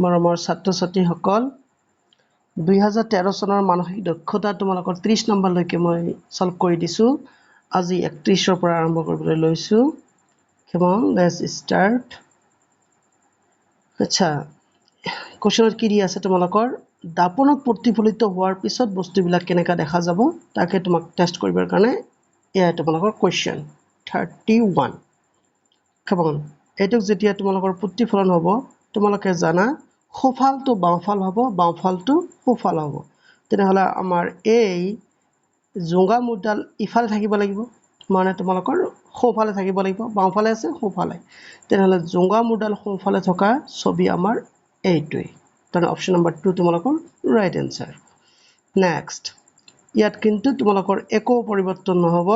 মৰমৰ ছাত্ৰ ছাত্ৰীসকল 2013 চনৰ মানসিক দক্ষতা তোমালোকৰ 30 নম্বৰলৈকে মই সলভ কৰি দিছো আজি 31 ৰ পৰা আৰম্ভ কৰিবলৈ লৈছো come on let's start আচ্ছা কোশ্চনত কি দি আছে তোমালোকৰ দাপনত প্ৰতিফলিত হোৱাৰ পিছত বস্তুবিলাক কেনেকা দেখা যাব তাকে তোমাক টেষ্ট কৰিবৰ কাৰণে এয়া তোমালোকৰ কোশ্চন 31 come on এটক যেতিয়া তোমালোকৰ প্ৰতিফলন হ'ব তোমালোকে জানা সোফালটো বাওফাল হ'ব বাওফালটো সোফাল হ'ব তেনেহলে আমাৰ এই জোঙা মুডাল ইফালে থাকিব লাগিব মানে তোমালোকৰ সোফালে থাকিব লাগিব বাওফালে আছে সোফালে তেনেহলে জোঙা মুডাল সোফালে থকা ছবি আমাৰ এইটোই তানে অপচন নম্বৰ 2 তোমালোকৰ ৰাইট আনসাৰ নেক্সট ইয়াত কিন্তু তোমালোকৰ একো পৰিৱৰ্তন নহব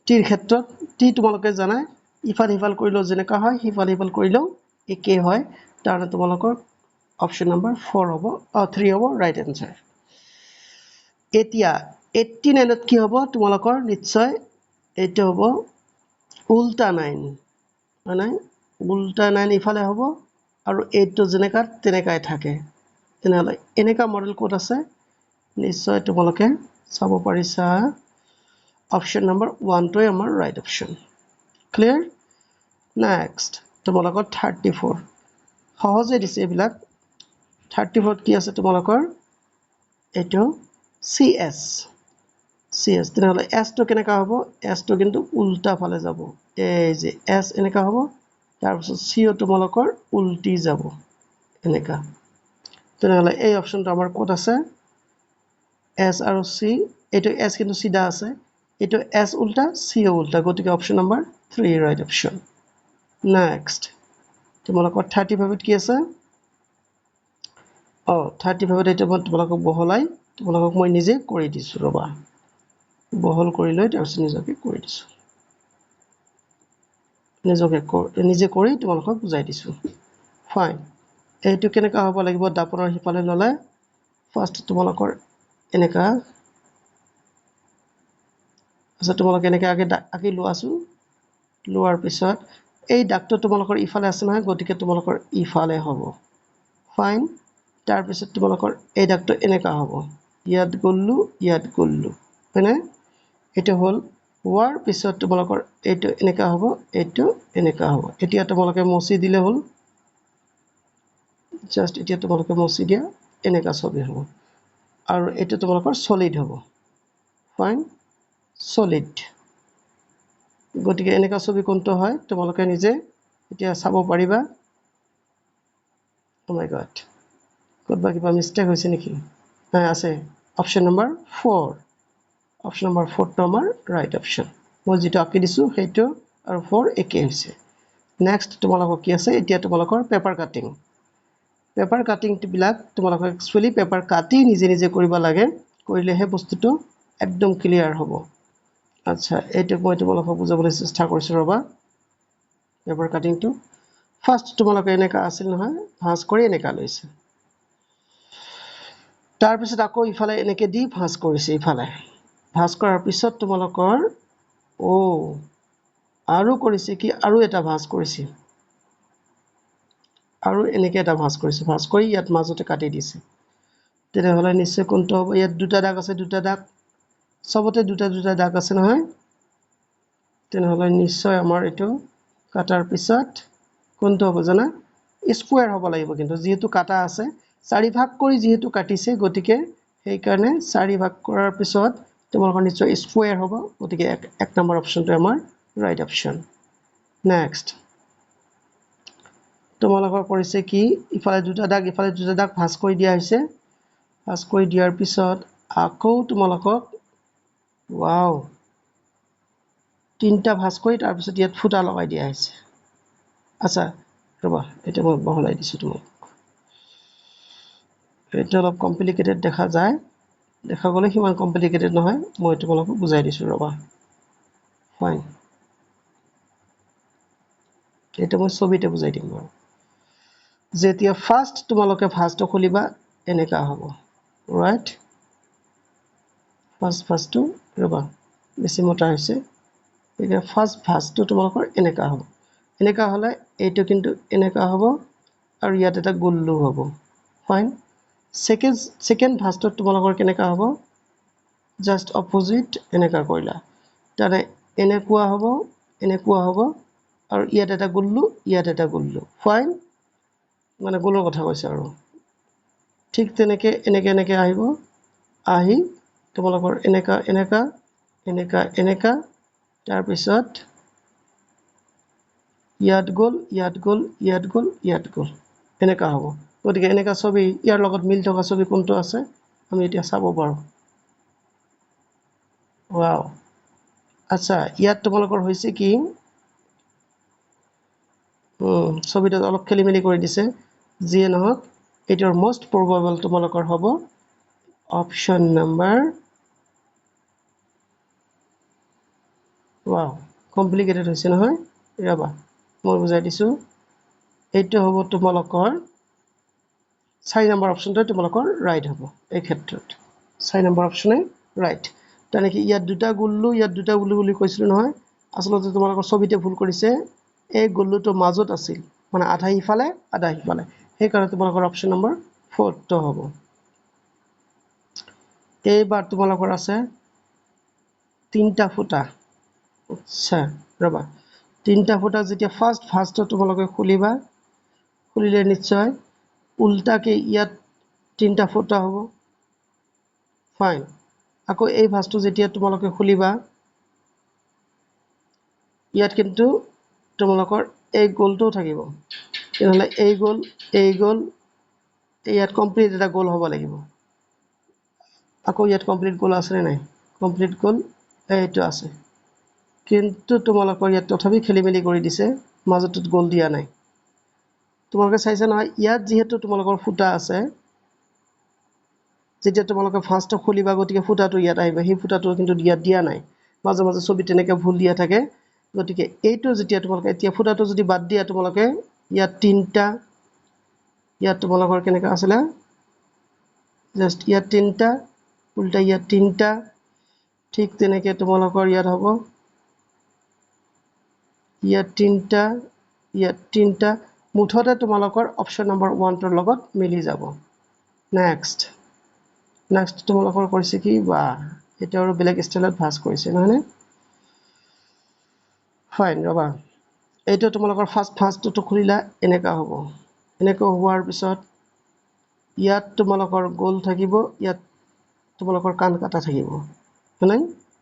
টিৰ ক্ষেত্ৰত টি তোমালোকে জানা ইফাল ইফাল কৰিলো যেনেকা হয় ইফাল ইফাল কৰিলো একে হয় তাৰে তোমালোকৰ অপচন নম্বৰ 4 হ'ব 3 হ'ব ৰাইট আনসাৰ এতিয়া 89 ত কি হ'ব তোমালোকৰ নিশ্চয় এইটো হ'ব উল্টা 9 মানে উল্টা 9 ইফালে হ'ব আৰু এইটো যেনেকা তেনেকাই থাকে তেনেহলে এনেকা মডেল কোড আছে নিশ্চয় তোমালোকে চাব পাৰিছা অপচন নম্বৰ 1 টো আমাৰ ৰাইট অপচন ক্লিয়াৰ নেক্সট তোমালোকৰ 34 সহজে দিছে এবিলাক 34 কি আছে তোমালোকৰ এটো CS তেনেহলে S টো কেনেকা হ'ব S টো কিন্তু উল্টা ফালে যাব এই যে S এনেকা হ'ব তাৰ পিছত C ও তোমালোকৰ উল্টি যাব এনেকা তেনেহলে এই অপচনটো আমাৰ ক'ত আছে S আৰু C এটো S কিন্তু সিধা আছে এটো S উল্টা C ও উল্টা গতিকে option number 3 right option next তোমালোকৰ 35 কি আছে 35 এটা মই তোমালোকক বহলাই তোমালোকক মই নিজে কৰি দিছো ৰবা বহল কৰি লৈ তাৰপিছত নিজকে কৰি দিছো নিজে কৰি তোমালোকক বুজাই দিছো ফাইন এইটো কেনেকা হ'ব লাগিব দাপনৰ হিপালে ললে ফাৰ্স্ট তোমালোকৰ এনেকা আচ্ছা তোমালোকে এনেকা আগে লোৱাছো লোৱাৰ পিছত এই ডাকটো তোমালোকৰ ইফালে আছে নহয় গতিকে তোমালোকৰ ইফালে হ'ব ফাইন তাৰ পিছত তোমালোকৰ এই ডাকটো এনেকা হ'ব ইয়াত গল্লু মানে এটা হল হোৱাৰ পিছত তোমালোকৰ এইটো এনেকা হ'ব এইটো এনেকা হ'ব এতিয়া তোমালোকে মচি দিলে হল জাস্ট এতিয়া তোমালোকে মচি দিয়া এনেকা ছবি হ'ব আৰু এইটো তোমালোকৰ সলিড হ'ব ফাইন সলিড গতিকে এনেকা ছবি কোনটো হয় তোমালোকে নিজে এতিয়া চাব পাৰিবা ও মাই গড কতবা কিবা মিস্টেক হৈছে নেকি নাই আছে অপচন নম্বৰ 4 অপচন নম্বৰ 4 টো আমাৰ ৰাইট অপচন মই যেটো আকি দিছো হেইটো আৰু 4 একে হৈছে নেক্সট তোমালোকৰ কি আছে এতিয়া তোমালোকৰ পেপাৰ কাটিং বিলাক তোমালোকৰ একচুয়ালি পেপাৰ কাটি নিজে নিজে কৰিব লাগে কৰিলেহে বস্তুটো একদম ক্লিয়াৰ হ'ব আচ্ছা এইটো মই তোমালোকক বুজাবলৈ চেষ্টা কৰিছো ৰবা পেপাৰ কাটিংটো ফাৰ্স্ট তোমালোকে এনেকা আছিল নহয় ভাঁজ কৰি এনেকা লৈছে তাৰ পিছত আকৌ ইফালে এনেকে দি ভাঁজ কৰিছে ইফালে ভাঁজ কৰাৰ পিছত তোমালোকৰ আৰু কৰিছে কি আৰু এটা ভাঁজ কৰিছে আৰু এনেকে এটা ভাঁজ কৰিছে ভাঁজ কৰি ইয়াত মাজতে কাটি দিছে তেনেহলে নিশ্চয় কোনটো হ'ব ইয়াত দুটা দাগ আছে দুটা দাগ সবতে দুটা দাগ আছে নহয় তেনেহলে নিশ্চয় আমাৰ এটো কাটাৰ পিছত কোনটো হ'ব জানা স্কয়াৰ হ'ব লাগিব কিন্তু যেহেতু কাটা আছে চাৰি ভাগ কৰি যেহেতু কাটিছে গতিকে সেই কাৰণে চাৰি ভাগ কৰাৰ পিছত তোমালোকৰ নিশ্চয় স্কয়াৰ হ'ব গতিকে এক নম্বৰ অপচনটো আমাৰ ৰাইট অপচন নেক্সট তোমালোকৰ কৰিছে কি ইফালে দুটা দাগ ভাঁজ কৰি দিয়া হৈছে ভাঁজ কৰি দিয়াৰ পিছত আকৌ তোমালোকক ওয়াও তিনটা ভাঁজ কৰি তাৰ পিছত ইয়াত ফুটা লগাই দিয়া হৈছে আচ্ছা ৰবা এটা মই বহলাই দিছো তোমাক এটা অলপ কমপ্লিকেটেড দেখা যায় দেখা গলে হিমান কমপ্লিকেটেড নহয় মই তোমালোকক বুজাই দিছো ৰবা ফাইন এটা মই ছবিতে বুজাই দিম বাৰু যেতিয়া ফাৰ্স্ট তোমালোকে ফাৰ্স্টটো খুলিবা এনেকা হ'ব ৰাইট ফাৰ্স্টটো ৰবা বেছি মোটা হৈছে এতিয়া ফাৰ্স্ট ফাৰ্স্টটো তোমালোকৰ এনেকা হ'ব এনেকা হলে এইটো কিন্তু এনেকা হ'ব আৰু ইয়াত এটা গুল্লু হ'ব ফাইন সেকেন্ড ভাজটোত তোমালোকৰ কেনেকা হ'ব জাস্ট অপোজিট এনেকা কৰিলা তাৰে এনেকুৱা হ'ব আৰু ইয়াত এটা গুল্লু ফাইন মানে গুলৰ কথা কৈছে আৰু ঠিক তেনেকে এনেকে আহিব আহি তোমালোকৰ এনেকা তাৰ পিছত ইয়াত গ'ল এনেকা হ'ব গতিকে এনেকা ছবি ইয়াৰ লগত মিল থকা ছবি কোনটো আছে আমি এতিয়া চাব পাৰো ওয়াও আচ্ছা ইয়াত তোমালোকৰ হৈছে কি ছবিটো অলপ খেলিমেলি কৰি দিছে যিয়ে নহওক এটাৰ মোস্ট প্ৰবাবল তোমালোকৰ হ'ব অপশন নাম্বাৰ ওয়াও কমপ্লিকেটেড হৈছে নহয় ৰবা মই বুজাই দিছো এইটো হ'ব তোমালোকৰ 4 নম্বৰ অপশনটো তোমালোকৰ ৰাইট হ'ব এই ক্ষেত্ৰত 4 নম্বৰ অপশনে ৰাইট তানেকি ইয়াত দুটা গুল্লু বুলি কৈছিল নহয় আসলতে তোমালোকৰ ছবিতে ভুল কৰিছে এই গুল্লুটো মাজত আছিল মানে আধা ইফালে সেই কাৰণে তোমালোকৰ অপশন নম্বৰ 4 টো হ'ব এইবাৰ তোমালোকৰ আছে তিনটা ফুটা আচ্ছা ৰবা তিনটা ফুটা যেতিয়া ফাৰ্স্ট তোমালোকে খুলিলে নিশ্চয় উল্টাকে ইয়াত তিনটা ফুটা হ'ব ফাইন আকৌ এই ভাঁজটো যেতিয়া তোমালোকে খুলিবা ইয়াত কিন্তু তোমালোকৰ এই গোলটো থাকিব তেনেহলে এই গোল ইয়াত কমপ্লিট এটা গোল হ'ব লাগিব আকৌ ইয়াত কমপ্লিট গোল আছে নাই কমপ্লিট গোল এইটো আছে কিন্তু তোমালোকৰ ইয়াত তথাপি খেলিমেলি কৰি দিছে মাজতত গোল দিয়া নাই তোমালোকে চাইছা নহয় ইয়াত যেহেতু তোমালোকৰ ফুটা আছে যেতিয়া তোমালোকে ফাৰ্স্টটো খুলিবা গতিকে ফুটাটো ইয়াত আহিব সেই ফুটাটো কিন্তু ইয়াত দিয়া নাই মাজে মাজে ছবি তেনেকৈ ভুল দিয়া থাকে গতিকে এইটো যেতিয়া তোমালোকে এতিয়া ফুটাটো যদি বাদ দিয়া তোমালোকে ইয়াত তিনটা ইয়াত তোমালোকৰ কেনেকা আছিল জাস্ট ইয়াত তিনটা উল্টা ইয়াত তিনটা ঠিক তেনেকৈ তোমালোকৰ ইয়াত হ'ব ইয়াত তিনটা মুঠতে তোমালোকৰ অপশন নম্বৰ 1 ৰ লগত মিলি যাব নেক্সট তোমালোকৰ কৰিছে কি বা এটা আৰু বেলেগ ষ্টাইলত ভাঁজ কৰিছে নহয়নে ফাইন ৰবা এইটো তোমালোকৰ ফাৰ্স্টটো খুলিলা এনেকা হ'ব এনেকা হোৱাৰ পিছত ইয়াত তোমালোকৰ গোল থাকিব ইয়াত তোমালোকৰ কাণ কাটা থাকিব হয়নে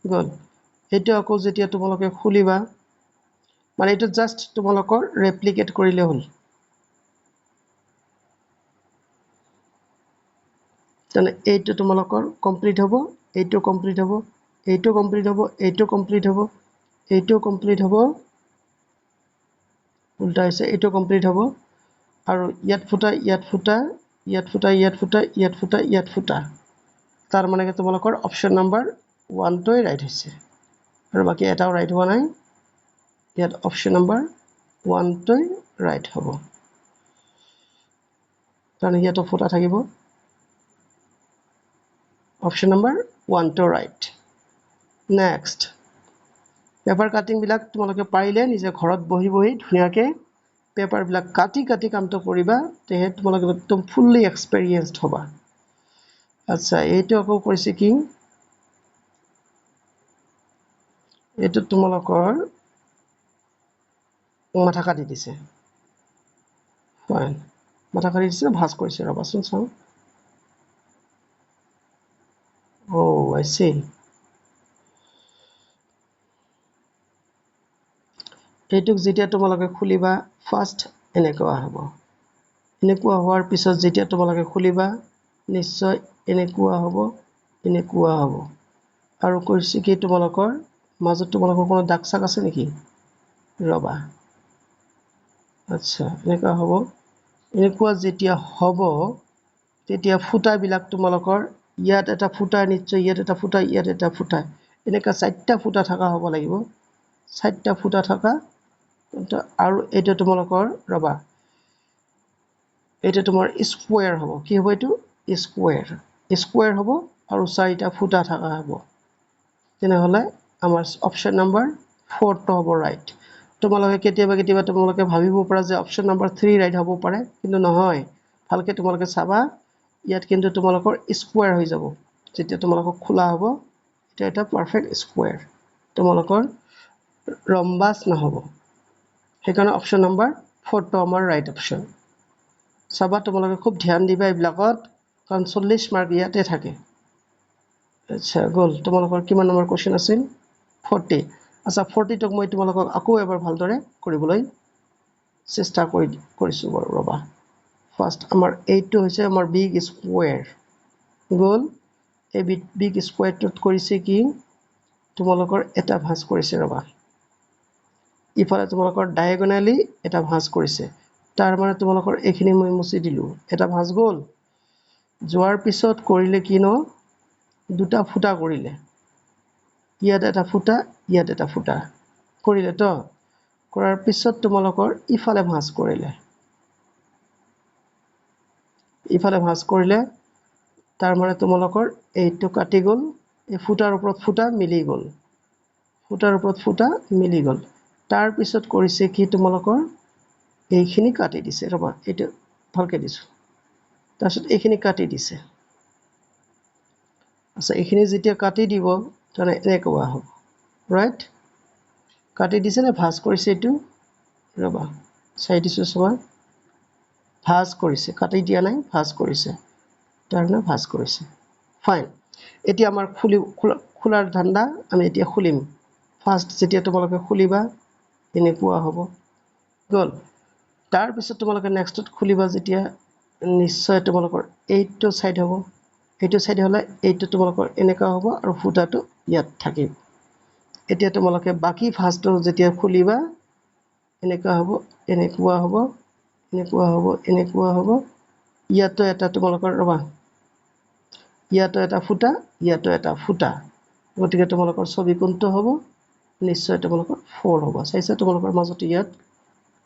গোল এইটো আকৌ যেতিয়া তোমালোকে খুলিবা মানে এইটো জাস্ট তোমালোকৰ ৰেপ্লিকেট কৰিলে হ'ল তেনে এইটো তোমালোকৰ কমপ্লিট হ'ব এইটো কমপ্লিট হ'ব এইটো কমপ্লিট হ'ব এইটো কমপ্লিট হ'ব এইটো কমপ্লিট হ'ব উল্টা হৈছে এইটো কমপ্লিট হ'ব আৰু ইয়াত ফুটা তাৰ মানে তোমালোকৰ অপশন নম্বৰ 1 টোই ৰাইট হৈছে আৰু বাকি এটাও ৰাইট হোৱা নাই ইয়াত অপশন নম্বৰ 1 টোই ৰাইট হ'ব কাৰণ ইয়াতো ফুটা থাকিব অপশন নম্বৰ 1 টো ৰাইট নেক্সট পেপাৰ কাটিং বিলাক তোমালোকে পাৰিলে নিজে ঘৰত বহি ধুনিয়াকে পেপাৰ বিলাক কাটি কামটো কৰিবা তেহে তোমালোকে একদম ফুললি এক্সপেৰিয়েন্সড হ'বা আচ্ছা এইটো আকৌ কৰিছে কি এইটো তোমালোকৰ মাথা কাটি দিছে ফাইন মাথা কাটি দিছে ভাঁজ কৰিছে ৰবাচোন চাওঁ I see এইটোক যেতিয়া তোমালোকে খুলিবা ফাৰ্স্ট এনেকুৱা হ'ব এনেকুৱা হোৱাৰ পিছত যেতিয়া তোমালোকে খুলিবা নিশ্চয় এনেকুৱা হ'ব আৰু কৈছে কি তোমালোকৰ মাজত তোমালোকৰ কোনো দাগ চাক আছে নেকি ৰবা আচ্ছা এনেকুৱা হ'ব এনেকুৱা যেতিয়া হ'ব তেতিয়া ফুটা বিলাক তোমালোকৰ ইয়াত এটা ফুটা নিশ্চয় ইয়াত এটা ফুটা এনেকা চাৰিটা ফুটা থাকা হ'ব লাগিব চাৰিটা ফুটা থাকা আৰু এটা তোমালোকৰ ৰবা এটা তোমাৰ স্কয়াৰ হ'ব কি হ'ব এটো স্কয়াৰ হ'ব আৰু চাৰিটা ফুটা থাকা হ'ব তেনেহলে আমাৰ অপশন নম্বৰ 4 টো হ'ব ৰাইট তোমালোকে কেতিয়াবা তোমালোকে ভাবিব পৰা যে অপশ্যন নম্বৰ 3 ৰাইট হ'ব পাৰে কিন্তু নহয় ভালকে তোমালোকে চাবা ইয়াত কিন্তু তোমালোকৰ স্কোয়াৰ হৈ যাব যেতিয়া তোমালোকক খোলা হ'ব এটা এটা পাৰফেক্ট স্কোয়াৰ তোমালোকৰ ৰম্বাস নহব সেইকাৰণে অপশ্যন নম্বৰ 4 টো আমাৰ ৰাইট অপশ্যন চাবা তোমালোকে খুব ধ্যান দিবা এইবিলাকত কাৰণ 40 মাৰ্ক ইয়াতে থাকে আচ্ছা গল তোমালোকৰ কিমান নম্বৰ কোৱেশ্চন আছিল 40 আচ্ছা 40 টক মই তোমালোকক আকৌ এবাৰ ভালদৰে কৰিবলৈ চেষ্টা কৰিছো বাৰু ৰবা ফাৰ্স্ট আমাৰ 8 টো হৈছে আমাৰ বিগ স্কোয়াৰ গল এই বিগ স্কোয়াৰটোত কৰিছে কি তোমালোকৰ এটা ভাঁজ কৰিছে ৰবা ইফালে তোমালোকৰ ডায়াগোনালি এটা ভাঁজ কৰিছে তাৰ মানে তোমালোকৰ এইখিনি মই মুছি দিলো এটা ভাঁজ গল যোৱাৰ পিছত কৰিলে কি ন দুটা ফুটা কৰিলে ইয়াত এটা ফুটা ইয়াত এটা ফুটা কৰিলে তো কৰাৰ পিছত তোমালোকৰ ইফালে ভাঁজ কৰিলে তাৰ মানে তোমালোকৰ এইটো কাটি গল এই ফুটাৰ ওপৰত ফুটা মিলি গল তাৰ পিছত কৰিছে কি তোমালোকৰ এইখিনি কাটি দিছে ৰবা এটা ভালকে দিছো তাৰপিছত এইখিনি কাটি দিছে আচ্ছা এইখিনি যেতিয়া কাটি দিব তাহলে এনেকুৱা হ'ব ৰাইট কাটি দিছে না ভাঁজ কৰিছে এটো ৰবা চাই দিছো সবা ভাঁজ কৰিছে কাটি দিয়া নাই ভাঁজ কৰিছে তাৰনা ভাঁজ কৰিছে ফাইন এতিয়া আমাৰ খোলাৰ ধান্দা আমি এতিয়া খুলিম ফাৰ্স্ট যেতিয়া তোমালোকে খুলিবা এনেকুৱা হ'ব গল তাৰ পিছত তোমালোকে নেক্সটত খুলিবা যেতিয়া নিশ্চয় তোমালোকৰ 8 টো সাইড হ'ব এইটো সাইড হলে এইটো তোমালোকৰ এনেকা হ'ব আৰু ফুটাটো ইয়াত থাকিব এতিয়া তোমালোকে বাকি ফাৰ্স্টটো যেতিয়া খুলিবা এনেকা হ'ব এনেকুৱা হ'ব ইয়াতো এটা তোমালোকৰ ৰবা ইয়াতো এটা ফুটা গতিকে তোমালোকৰ ছবি কোনটো হ'ব নিশ্চয় তোমালোকৰ 4 হ'ব চাইছা তোমালোকৰ মাজত ইয়াত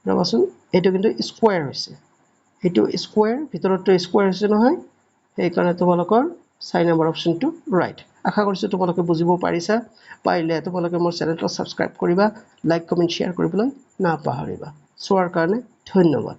ৰবাচোন এটো কিন্তু স্কয়াৰ হৈছে এটো স্কয়াৰ ভিতৰটো স্কয়াৰ হৈছে নহয় এই কাৰণে তোমালোকৰ 6 নম্বৰ অপচনটো ৰাইট আশা কৰিছো তোমালোকে বুজিব পাৰিছা পাৰিলে তোমালোকে মোৰ চেনেলটো সাবস্ক্ৰাইব কৰিবা লাইক কমেন্ট শেয়াৰ কৰিবলৈ নাপাহৰিবা চোৱাৰ কাৰণে ধন্যবাদ